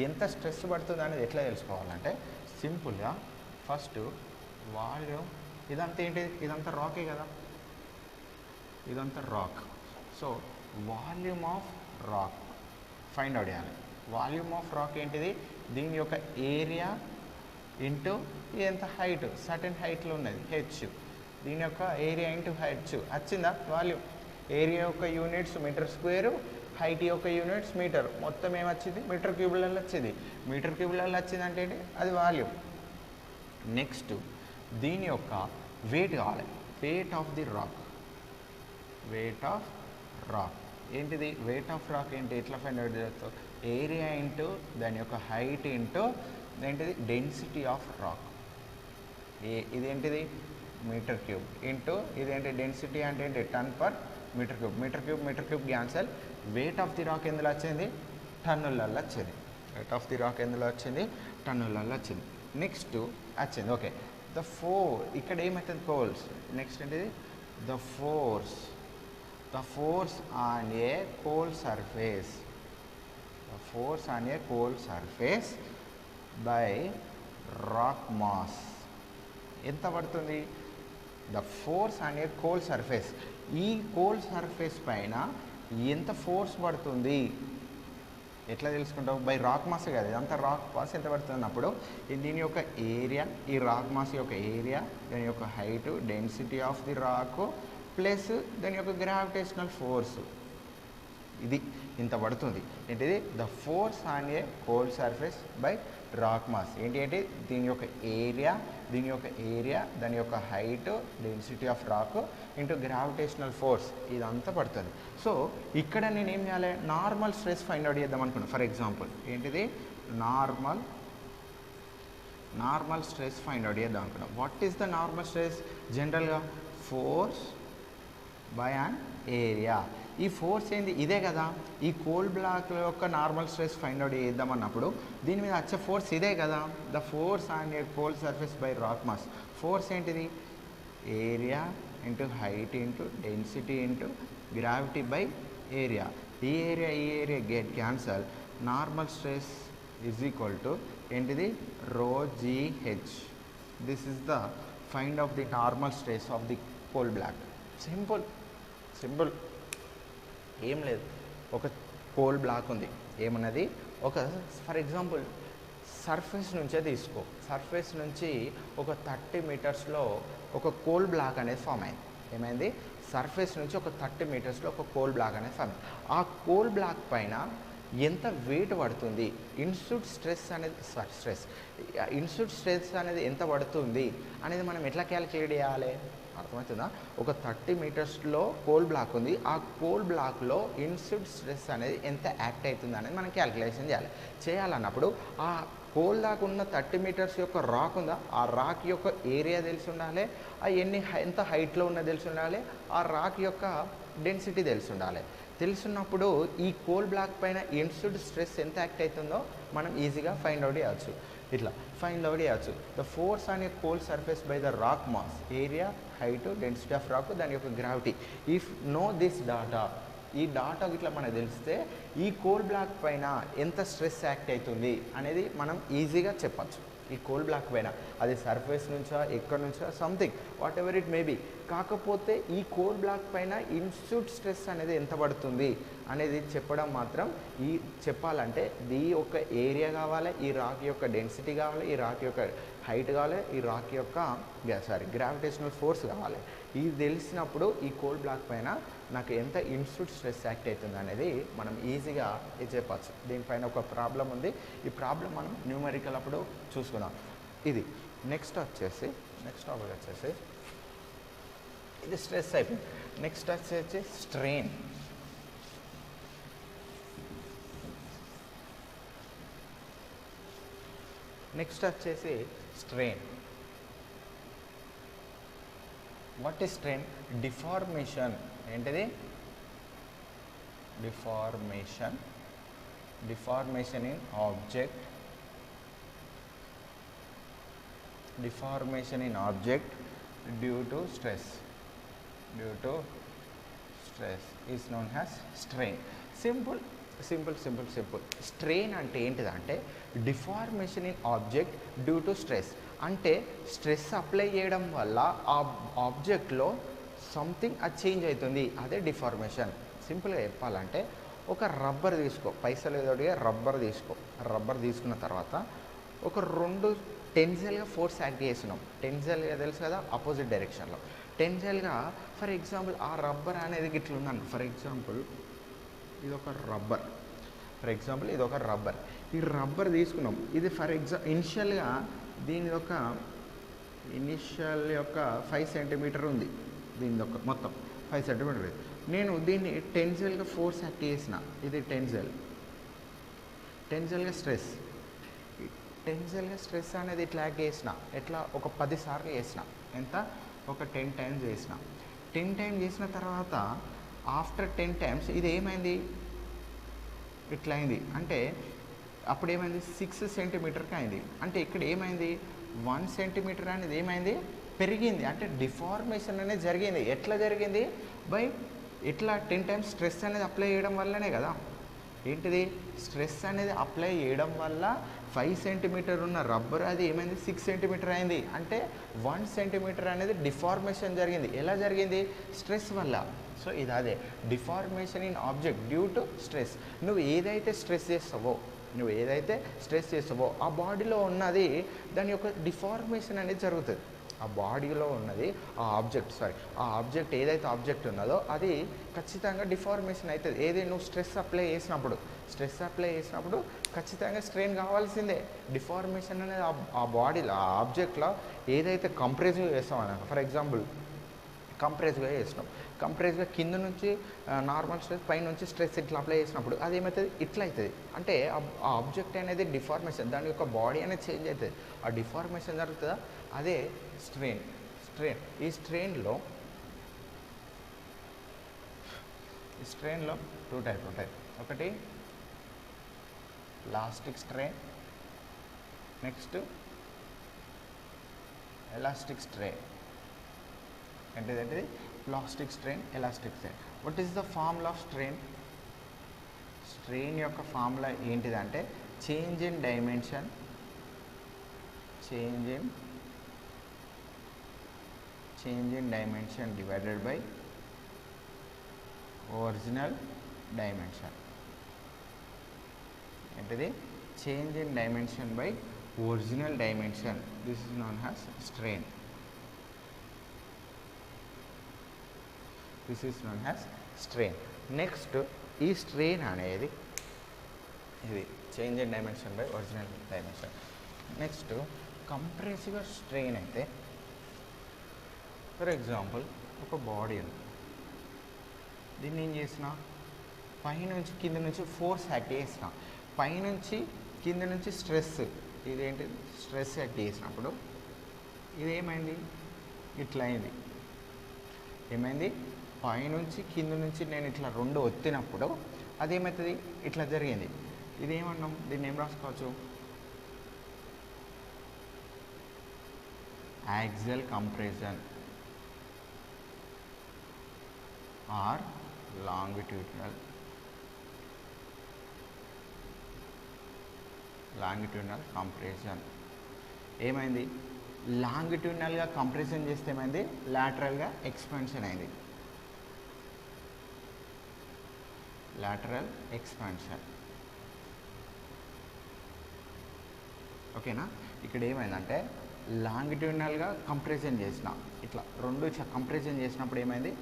ఎంత స్ట్రెస్ పడుతుంది అనేది ఎట్లా తెలుసుకోవాలంటే సింపుల్గా ఫస్ట్ వాల్యూమ్ ఇదంతా ఏంటి ఇదంతా రాకే కదా, ఇదంతా rock. So volume of rock find out చేయాలి. వాల్యూమ్ ఆఫ్ రాక్ ఏంటిది? దీని యొక్క ఏరియా ఇంటూ ఎంత హైట్ సర్టెన్ హైట్లో ఉన్నది హెచ్, దీని యొక్క ఏరియా ఇంటూ హెచ్ వచ్చిందా వాల్యూమ్. ఏరియా యొక్క యూనిట్స్ మీటర్ స్క్వేరు, హైట్ యొక్క యూనిట్స్ మీటర్, మొత్తం ఏమొచ్చింది మీటర్ క్యూబ్లలో వచ్చింది. మీటర్ క్యూబ్లలో వచ్చింది అంటే ఏంటి అది వాల్యూమ్. నెక్స్ట్ దీని యొక్క వెయిట్ కావాలి, weight of the rock. Weight of rock ఏంటిది? వెయిట్ ఆఫ్ రాక్ ఏంటి ఎట్లా ఫైండ్ అవుట్ చేస్తావు? ఏరియా ఇంటూ దాని యొక్క హైట్ ఇంటూ ఏంటిది డెన్సిటీ ఆఫ్ రాక్. ఇదేంటిది మీటర్ క్యూబ్ ఇంటూ ఇదేంటి డెన్సిటీ అంటే ఏంటి ton per metre cube. Metre cube cancel. Weight of the rock ఎందులో వచ్చింది? టన్నులలో వచ్చింది. వెయిట్ ఆఫ్ ది రాక్ ఎందులో వచ్చింది? టన్నులలో వచ్చింది. నెక్స్ట్ వచ్చింది ఓకే ద ఇక్కడ ఏమవుతుంది కోల్స్. నెక్స్ట్ ఏంటిది the force on a coal surface. The force on a cold surface by rock mass ఎంత పడుతుంది? The force on a coal surface. ఈ కోల్ సర్ఫేస్ పైన ఎంత ఫోర్స్ పడుతుంది ఎట్లా తెలుసుకుంటావు? బై రాక్ మాస్ కదా, ఇదంతా రాక్ మాస్ ఎంత పడుతుంది అన్నప్పుడు దీని యొక్క ఏరియా, ఈ రాక్ మాస్ యొక్క ఏరియా, దాని యొక్క height, density of the rock plus దాని యొక్క గ్రావిటేషనల్ ఫోర్స్, ఇది ఇంత పడుతుంది. ఏంటిది? The force on a coal surface by rock mass. ఏంటి దీని యొక్క ఏరియా, దాని యొక్క height, density of rock into gravitational force ఇదంతా పడుతుంది. సో ఇక్కడ నేను ఏం చేయాలి? నార్మల్ స్ట్రెస్ ఫైండ్ అవుట్ చేద్దాం అనుకున్నాను. ఫర్ ఎగ్జాంపుల్ ఏంటిది నార్మల్ స్ట్రెస్ ఫైండ్ అవుట్ చేద్దాం అనుకున్నాం. What is the normal stress? జనరల్గా ఫోర్స్ బై అన్ ఏరియా. ఈ ఫోర్స్ ఏంది? ఇదే కదా. ఈ కోల్ బ్లాక్ యొక్క నార్మల్ స్ట్రెస్ ఫైండ్ అవుట్ చేద్దామన్నప్పుడు దీని మీద వచ్చే ఫోర్స్ ఇదే కదా. The force on a coal surface by rock mass. Force ఏంటిది? Area into height into density into gravity by area. ఈ area get cancel. Normal stress is equal to ఏంటిది? ρGH. This is the find of the normal stress of the coal block. Simple ఏం లేదు. ఒక coal block ఉంది, ఏమన్నది ఒక for example surface నుంచే తీసుకో, సర్ఫేస్ నుంచి ఒక 30 మీటర్స్లో ఒక కోల్ బ్లాక్ అనేది ఫామ్ అయింది. ఏమైంది? సర్ఫేస్ నుంచి ఒక 30 మీటర్స్లో ఒక కోల్ బ్లాక్ అనేది ఫామ్ అయింది. ఆ కోల్ బ్లాక్ పైన ఎంత వెయిట్ పడుతుంది, ఇన్స్టిట్యూట్ స్ట్రెస్ అనేది ఎంత పడుతుంది అనేది మనం ఎట్లా క్యాలిక్యులేట్ చేయాలి? అర్థమవుతుందా? ఒక 30 మీటర్స్లో కోల్ బ్లాక్ ఉంది, ఆ కోల్ బ్లాక్లో ఇన్స్టిట్యూట్ స్ట్రెస్ అనేది ఎంత యాక్ట్ అవుతుంది అనేది మనం క్యాలిక్యులేషన్ చేయాలన్నప్పుడు ఆ కోల్ దాకా ఉన్న 30 మీటర్స్ యొక్క రాక్ ఉందా, ఆ రాక్ యొక్క ఏరియా తెలిసి ఉండాలి, ఆ ఎంత హైట్లో ఉన్నది తెలిసి ఉండాలి, ఆ రాక్ యొక్క డెన్సిటీ తెలిసి ఉండాలి. తెలుసున్నప్పుడు ఈ కోల్ బ్లాక్ పైన ఇన్స్టిట్యూట్ స్ట్రెస్ ఎంత యాక్ట్ అవుతుందో మనం ఈజీగా ఫైండ్ అవుట్ చేయవచ్చు. The force on a coal surface by the rock mass, area, height, density of rock, దాని యొక్క gravity. If know this data, ఈ డాటా ఇట్లా మనకు తెలిస్తే ఈ కోల్ బ్లాక్ పైన ఎంత స్ట్రెస్ యాక్ట్ అవుతుంది అనేది మనం ఈజీగా చెప్పచ్చు. ఈ కోల్ బ్లాక్ పైన అది సర్ఫేస్ నుంచా ఎక్కడి నుంచా something whatever it may be, కాకపోతే ఈ కోల్ బ్లాక్ పైన ఇన్స్టిట్యూట్ స్ట్రెస్ అనేది ఎంత పడుతుంది అనేది చెప్పడం మాత్రం చెప్పాలంటే ఈ యొక్క ఏరియా కావాలి, ఈ రాక్ యొక్క డెన్సిటీ కావాలి, ఈ రాక్ యొక్క హైట్ కావాలి, ఈ రాక్ యొక్క గ్రావిటేషనల్ ఫోర్స్ కావాలి. ఇది తెలిసినప్పుడు ఈ కోల్ బ్లాక్ పైన నాకు ఎంత ఇన్స్టిట్యూట్ స్ట్రెస్ యాక్ట్ అవుతుంది అనేది మనం ఈజీగా చెప్పచ్చు. దీనిపైన ఒక ప్రాబ్లం ఉంది, ఈ ప్రాబ్లం మనం న్యూమరికల్ అప్పుడు చూసుకుందాం. ఇది నెక్స్ట్ టాపిక్ వచ్చేసి ఇది స్ట్రెస్ అయిపోయింది. నెక్స్ట్ వచ్చేసి strain. What is strain? Deformation. ఏంటిది? Deformation in object due to stress is known as strain. Simple. Strain అంటే ఏంటిదంటే deformation in object due to stress. అంటే స్ట్రెస్ అప్లై చేయడం వల్ల ఆ ఆబ్జెక్ట్లో సంథింగ్ అది చేంజ్ అవుతుంది, అదే డిఫార్మేషన్. సింపుల్గా చెప్పాలంటే ఒక రబ్బర్ తీసుకో, పైసలు ఏదోటిగా రబ్బర్ తీసుకున్న తర్వాత ఒక 2 టెన్సైల్గా ఫోర్స్ యాక్ట్ చేస్తున్నాం. టెన్సైల్గా తెలుసు కదా, ఆపోజిట్ డైరెక్షన్లో. టెన్సైల్గా ఫర్ ఎగ్జాంపుల్ ఆ రబ్బర్ అనేది ఇట్లా ఉందన్న. ఫర్ ఎగ్జాంపుల్ ఇది ఒక రబ్బర్. ఈ రబ్బర్ తీసుకున్నాం. ఇది ఇనిషియల్గా దీని యొక్క 5 సెంటీమీటర్ ఉంది. దీని యొక్క మొత్తం 5 సెంటీమీటర్. నేను దీన్ని టెన్సైల్గా ఫోర్స్ యాక్ట్ చేసిన. ఇది టెన్సైల్గా స్ట్రెస్ అనేది ఇట్లా యాక్ట్ చేసిన. ఎట్లా? ఒక 10 సార్లు చేసిన. ఎంత? ఒక 10 టైమ్స్ చేసిన. 10 టైమ్స్ చేసిన తర్వాత ఆఫ్టర్ 10 టైమ్స్ ఇది ఏమైంది? ఇట్లా అయింది. అంటే అప్పుడు ఏమైంది? 6 సెంటీమీటర్కి అయింది. అంటే ఇక్కడ ఏమైంది? 1 సెంటీమీటర్ అనేది ఏమైంది? పెరిగింది. అంటే డిఫార్మేషన్ అనేది జరిగింది. ఎట్లా జరిగింది? ఇట్లా 10 టైమ్స్ స్ట్రెస్ అనేది అప్లై చేయడం వల్లనే కదా. ఏంటిది? స్ట్రెస్ అనేది అప్లై చేయడం వల్ల 5 సెంటీమీటర్ ఉన్న రబ్బర్ అది ఏమైంది? 6 సెంటీమీటర్ అయింది. అంటే 1 సెంటీమీటర్ అనేది డిఫార్మేషన్ జరిగింది. ఎలా జరిగింది? స్ట్రెస్ వల్ల. సో ఇది అదే deformation in object due to stress. నువ్వు ఏదైతే స్ట్రెస్ చేస్తావో ఆ బాడీలో ఉన్నది దాని యొక్క డిఫార్మేషన్ అనేది జరుగుతుంది. ఆ బాడీలో ఉన్నది ఆ ఆబ్జెక్ట్ ఏదైతే ఆబ్జెక్ట్ ఉన్నదో అది ఖచ్చితంగా డిఫార్మేషన్ అవుతుంది. నువ్వు స్ట్రెస్ అప్లై చేసినప్పుడు ఖచ్చితంగా స్ట్రెయిన్ కావాల్సిందే. డిఫార్మేషన్ అనేది ఆ బాడీలో ఆ ఆబ్జెక్ట్లో ఏదైతే కంప్రెసివ్గా చేస్తామన్నా, ఫర్ ఎగ్జాంపుల్ కంప్రెస్గా కింద నుంచి నార్మల్ స్ట్రెస్, పై నుంచి స్ట్రెస్ ఇట్లా అప్లై చేసినప్పుడు అది ఏమవుతుంది? ఇట్లా అవుతుంది. అంటే ఆ ఆబ్జెక్ట్ అనేది డిఫార్మేషన్, దాని యొక్క బాడీ అనేది చేంజ్ అవుతుంది. ఆ డిఫార్మేషన్ జరుగుతుందా, అదే స్ట్రెయిన్. ఈ స్ట్రెయిన్లో 2 టైప్స్ ఉంటాయి. ఒకటి plastic strain, next elastic strain. ఏంటిది? Plastic strain, elastic strain. What is the formula of strain? Strain యొక్క ఫార్ములా ఏంటిదంటే change in change in dimension divided by original dimension. ఏంటిది? Change in dimension by original dimension. This is known as strain. This is known as strain. Next ఈ strain అనేది ఇది change in dimension by original dimension. Next compressive strain అయితే for example ఒక body ఉంది, దీన్ని ఏం చేసిన పైనుంచి కింద నుంచి ఫోర్స్ యాక్ట్ చేసిన, పైనుంచి కింద నుంచి స్ట్రెస్, ఇదేంటి స్ట్రెస్ యాక్ట్ చేసినప్పుడు ఇదేమైంది? ఇట్లా అయింది. ఏమైంది? పైనుంచి కింద నుంచి నేను ఇట్లా రెండు ఒత్తినప్పుడు అదేమవుతుంది? ఇట్లా జరిగింది. ఇదేమన్నాం? దీన్ని ఏం రాసుకోవచ్చు? Axial compression or longitudinal compression. ఏమైంది? లాంగిట్యూడినల్గా కంప్రెషన్ చేస్తే ఏమైంది? లాటరల్గా ఎక్స్పాన్షన్ అయింది. Lateral expansion. ఓకేనా? ఇక్కడ ఏమైందంటే లాంగిట్యూడినల్గా కంప్రెషన్ చేసిన, ఇట్లా రెండు ఇట్లా కంప్రెషన్ చేసినప్పుడు ఏమైంది?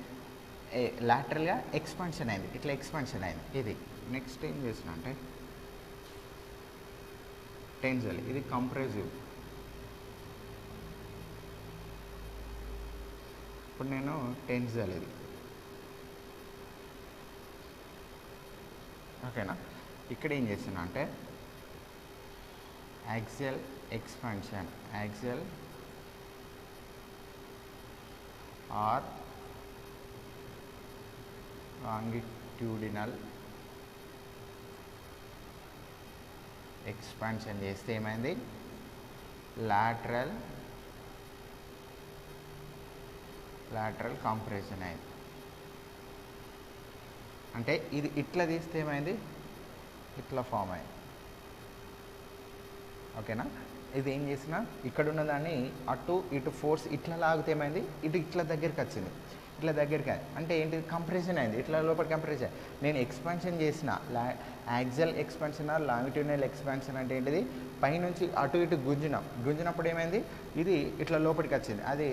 లాటరల్గా ఎక్స్పాన్షన్ అయింది. ఇట్లా ఎక్స్పాన్షన్ అయింది. ఇది నెక్స్ట్ ఏం చేసిన అంటే టెన్సైల్. ఇది కంప్రెసివ్. ఇప్పుడు నేను టెన్సైల్ ఇది. ఓకేనా? ఇక్కడ ఏం చేస్తున్నా అంటే axial expansion, axial or longitudinal expansion చేస్తే ఏమైంది? లాటరల్ కంప్రెషన్ అయింది. అంటే ఇది ఇట్లా తీస్తే ఏమైంది? ఇట్లా ఫామ్ అయింది. ఓకేనా? ఇది ఏం చేసినా ఇక్కడ ఉన్నదాన్ని అటు ఇటు ఫోర్స్ ఇట్లా లాగితే ఏమైంది? ఇటు ఇట్లా దగ్గరికి వచ్చింది. ఇట్లా దగ్గరికి అంటే ఏంటి? కంప్రెషన్ అయింది. ఇట్లా లోపల కంప్రెషన్. నేను ఎక్స్పాన్షన్ చేసిన axial expansion or longitudinal expansion అంటే ఏంటిది? పైనుంచి అటు ఇటు గుంజినప్పుడు ఏమైంది? ఇది ఇట్లా లోపలికి వచ్చింది. అది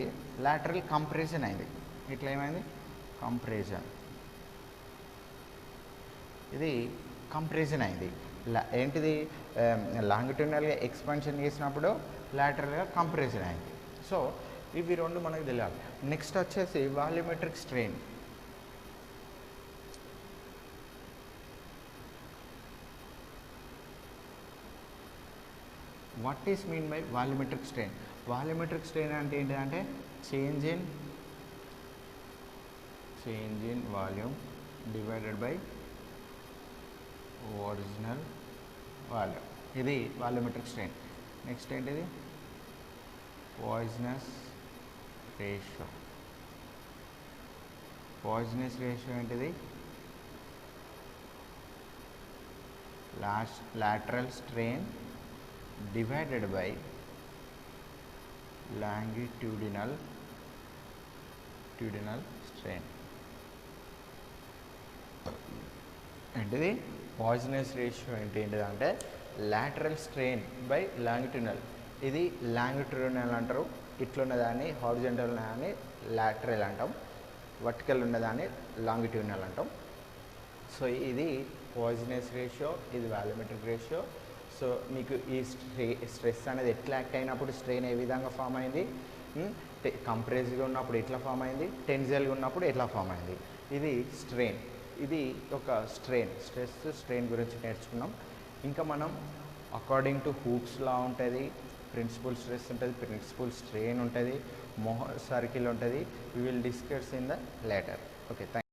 లాటరల్ కంప్రెషన్ అయింది. ఇట్లా ఏమైంది? కంప్రెషన్. ఇది కంప్రెషన్ అయింది. ఏంటిది? లాంగిట్యూడినల్గా ఎక్స్పాన్షన్ చేసినప్పుడు లాటరల్గా కంప్రెషన్ అయింది. సో ఇవి రెండు మనకు తెలియాలి. నెక్స్ట్ వచ్చేసి volumetric strain. What is mean by volumetric strain? Volumetric strain అంటే ఏంటంటే change in volume divided by original volume. ఇది వాల్యూమెట్రిక్ స్ట్రెయిన్. నెక్స్ట్ ఏంటిది? పాయిజనస్ రేషియో ఏంటిది? lateral strain divided by longitudinal strain. ఏంటిది? పాయిజనస్ రేషియో ఏంటిదంటే lateral strain by longitudinal. ఇది longitudinal అంటారు. ఇట్లా ఉన్నదాన్ని హారిజంటల్ ఉన్నదాన్ని లాటరల్ అంటాం. వర్టికల్ ఉన్నదాన్ని లాంగిట్యూడినల్ అంటాం. సో ఇది పాయిజనస్ రేషియో, ఇది వాల్యూమెట్రిక్ రేషియో. సో మీకు ఈ స్ట్రెస్ అనేది ఎట్లా యాక్ట్ అయినప్పుడు స్ట్రెయిన్ ఏ విధంగా ఫామ్ అయింది, కంప్రెసివ్గా ఉన్నప్పుడు ఎట్లా ఫామ్ అయింది, టెన్సైల్గా ఉన్నప్పుడు ఎట్లా ఫామ్ అయింది. ఇది స్ట్రెయిన్. ఇది ఒక స్ట్రెస్ స్ట్రెయిన్ గురించి నేర్చుకున్నాం. ఇంకా మనం అకార్డింగ్ టు హూక్స్ లా ఉంటుంది, ప్రిన్సిపల్ స్ట్రెస్ ఉంటుంది, ప్రిన్సిపల్ స్ట్రెయిన్ ఉంటుంది, మోహర్ సర్కిల్ ఉంటుంది. We will discuss in the later. Okay, thank